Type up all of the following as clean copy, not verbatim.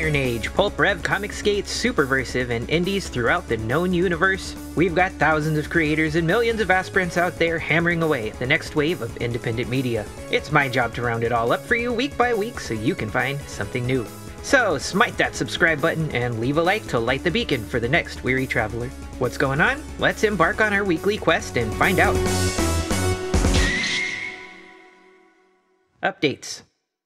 Iron Age, Pulp Rev, Comic Skates, Superversive, and indies throughout the known universe, we've got thousands of creators and millions of aspirants out there hammering away at the next wave of independent media. It's my job to round it all up for you week by week so you can find something new. So smite that subscribe button and leave a like to light the beacon for the next weary traveler. What's going on? Let's embark on our weekly quest and find out. Updates.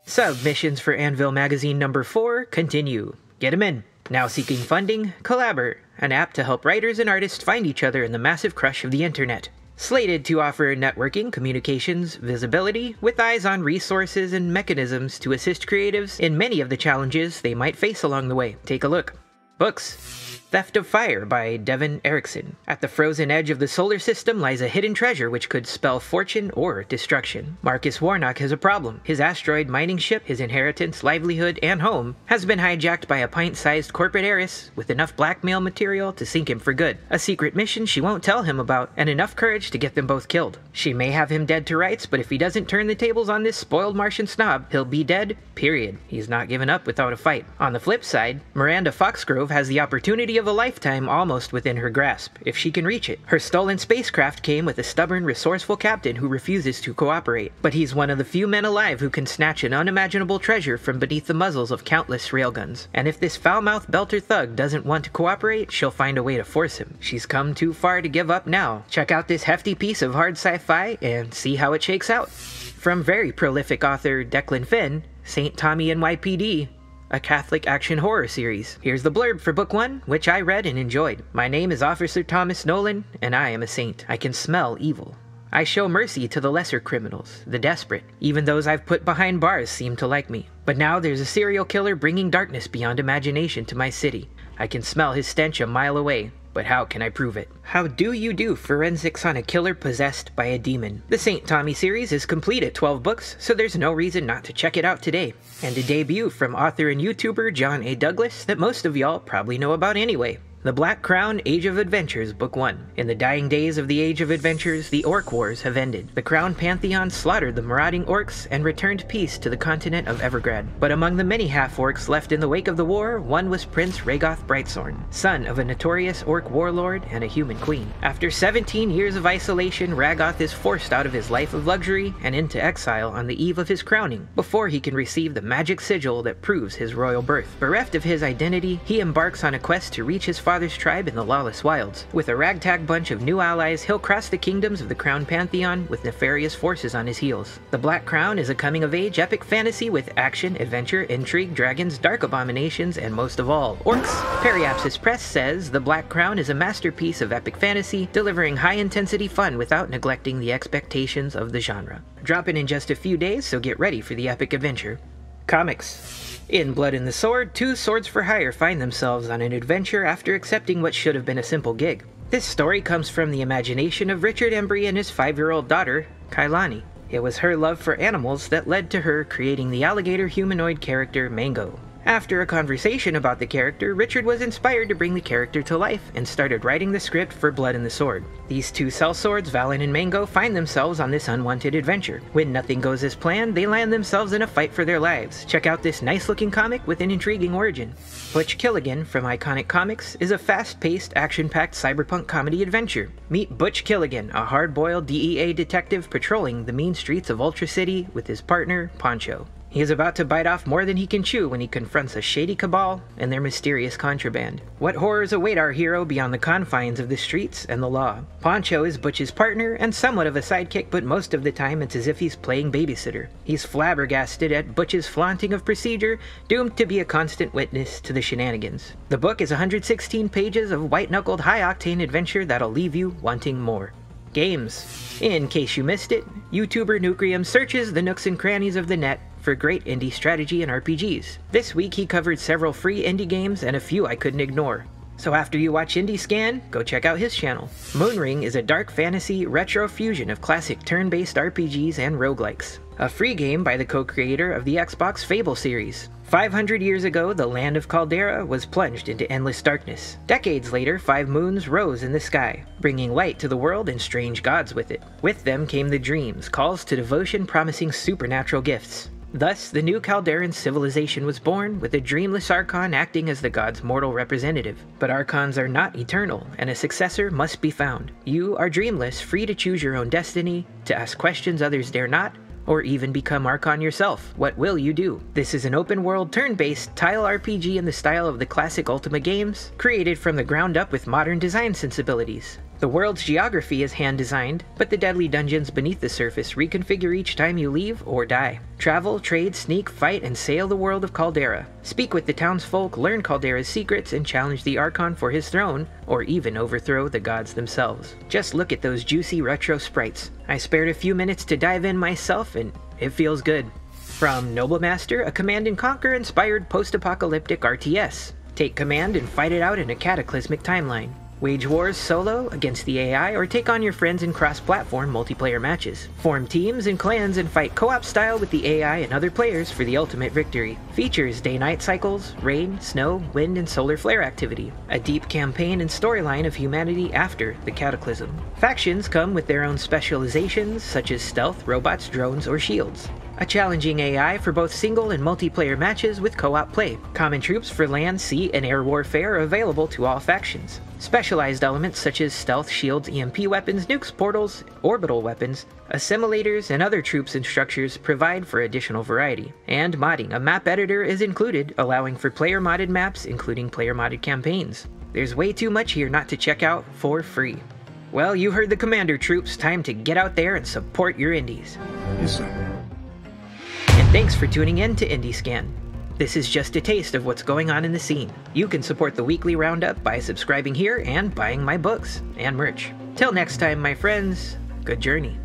Submissions for Anvil Magazine number 4 continue. Get 'em in. Now seeking funding, Collabr, an app to help writers and artists find each other in the massive crush of the internet. Slated to offer networking, communications, visibility, with eyes on resources and mechanisms to assist creatives in many of the challenges they might face along the way. Take a look. Books. Theft of Fire by Devon, Eriksen. At the frozen edge of the solar system lies a hidden treasure which could spell fortune or destruction. Marcus Warnock has a problem. His asteroid mining ship, his inheritance, livelihood, and home, has been hijacked by a pint-sized corporate heiress with enough blackmail material to sink him for good. A secret mission she won't tell him about, and enough courage to get them both killed. She may have him dead to rights, but if he doesn't turn the tables on this spoiled Martian snob, he'll be dead, period. He's not giving up without a fight. On the flip side, Miranda Foxgrove has the opportunity of a lifetime almost within her grasp, if she can reach it. Her stolen spacecraft came with a stubborn, resourceful captain who refuses to cooperate, but he's one of the few men alive who can snatch an unimaginable treasure from beneath the muzzles of countless railguns. And if this foul-mouthed belter thug doesn't want to cooperate, she'll find a way to force him. She's come too far to give up now. Check out this hefty piece of hard sci-fi and see how it shakes out. From very prolific author Declan Finn, St. Tommy NYPD, a Catholic action horror series. Here's the blurb for book 1, which I read and enjoyed. My name is Officer Thomas Nolan, and I am a saint. I can smell evil. I show mercy to the lesser criminals, the desperate. Even those I've put behind bars seem to like me. But now there's a serial killer bringing darkness beyond imagination to my city. I can smell his stench a mile away. But how can I prove it? How do you do forensics on a killer possessed by a demon? The St. Tommy series is complete at 12 books, so there's no reason not to check it out today. And a debut from author and YouTuber John A. Douglas that most of y'all probably know about anyway. The Black Crown Age of Adventures, Book 1. In the dying days of the Age of Adventures, the Orc Wars have ended. The Crown Pantheon slaughtered the marauding orcs and returned peace to the continent of Evergrad. But among the many half-orcs left in the wake of the war, one was Prince Rhaegoth Brightsworn, son of a notorious orc warlord and a human queen. After 17 years of isolation, Rhaegoth is forced out of his life of luxury and into exile on the eve of his crowning, before he can receive the magic sigil that proves his royal birth. Bereft of his identity, he embarks on a quest to reach his father's tribe in the lawless wilds. With a ragtag bunch of new allies, he'll cross the kingdoms of the Crown Pantheon with nefarious forces on his heels. The Black Crown is a coming-of-age epic fantasy with action, adventure, intrigue, dragons, dark abominations, and most of all, orcs. Periapsis Press says The Black Crown is a masterpiece of epic fantasy, delivering high-intensity fun without neglecting the expectations of the genre. Dropping in just a few days, so get ready for the epic adventure. Comics. In Blood and the Sword, two swords for hire find themselves on an adventure after accepting what should have been a simple gig. This story comes from the imagination of Richard Embry and his 5-year-old daughter, Kailani. It was her love for animals that led to her creating the alligator humanoid character Mango. After a conversation about the character, Richard was inspired to bring the character to life and started writing the script for Blood and the Sword. These two sellswords, Valen and Mango, find themselves on this unwanted adventure. When nothing goes as planned, they land themselves in a fight for their lives. Check out this nice-looking comic with an intriguing origin. Butch Killigan from Iconic Comics is a fast-paced, action-packed cyberpunk comedy adventure. Meet Butch Killigan, a hard-boiled DEA detective patrolling the mean streets of Ultra City with his partner, Poncho. He is about to bite off more than he can chew when he confronts a shady cabal and their mysterious contraband. What horrors await our hero beyond the confines of the streets and the law? Poncho is Butch's partner and somewhat of a sidekick, but most of the time it's as if he's playing babysitter. He's flabbergasted at Butch's flaunting of procedure, doomed to be a constant witness to the shenanigans. The book is 116 pages of white-knuckled, high-octane adventure that'll leave you wanting more. Games. In case you missed it, YouTuber Nookrium searches the nooks and crannies of the net for great indie strategy and RPGs. This week he covered several free indie games and a few I couldn't ignore. So after you watch IndieScan, go check out his channel. Moonring is a dark fantasy retro fusion of classic turn-based RPGs and roguelikes. A free game by the co-creator of the Xbox Fable series. 500 years ago, the land of Caldera was plunged into endless darkness. Decades later, 5 moons rose in the sky, bringing light to the world and strange gods with it. With them came the dreams, calls to devotion promising supernatural gifts. Thus, the new Calderan civilization was born, with a dreamless Archon acting as the god's mortal representative. But Archons are not eternal, and a successor must be found. You are dreamless, free to choose your own destiny, to ask questions others dare not, or even become Archon yourself. What will you do? This is an open-world, turn-based tile RPG in the style of the classic Ultima games, created from the ground up with modern design sensibilities. The world's geography is hand-designed, but the deadly dungeons beneath the surface reconfigure each time you leave or die. Travel, trade, sneak, fight, and sail the world of Caldera. Speak with the townsfolk, learn Caldera's secrets, and challenge the Archon for his throne, or even overthrow the gods themselves. Just look at those juicy retro sprites. I spared a few minutes to dive in myself, and it feels good. From Noblemaster, a Command & Conquer inspired post-apocalyptic RTS. Take command and fight it out in a cataclysmic timeline. Wage wars solo against the AI, or take on your friends in cross-platform multiplayer matches. Form teams and clans and fight co-op style with the AI and other players for the ultimate victory. Features day-night cycles, rain, snow, wind, and solar flare activity. A deep campaign and storyline of humanity after the cataclysm. Factions come with their own specializations, such as stealth, robots, drones, or shields. A challenging AI for both single and multiplayer matches with co-op play. Common troops for land, sea, and air warfare are available to all factions. Specialized elements such as stealth, shields, EMP weapons, nukes, portals, orbital weapons, assimilators, and other troops and structures provide for additional variety. And modding. A map editor is included, allowing for player-modded maps, including player-modded campaigns. There's way too much here not to check out for free. Well, you heard the commander, troops. Time to get out there and support your indies. Yes, sir. And thanks for tuning in to IndieScan. This is just a taste of what's going on in the scene. You can support the weekly roundup by subscribing here and buying my books and merch. Till next time, my friends, good journey.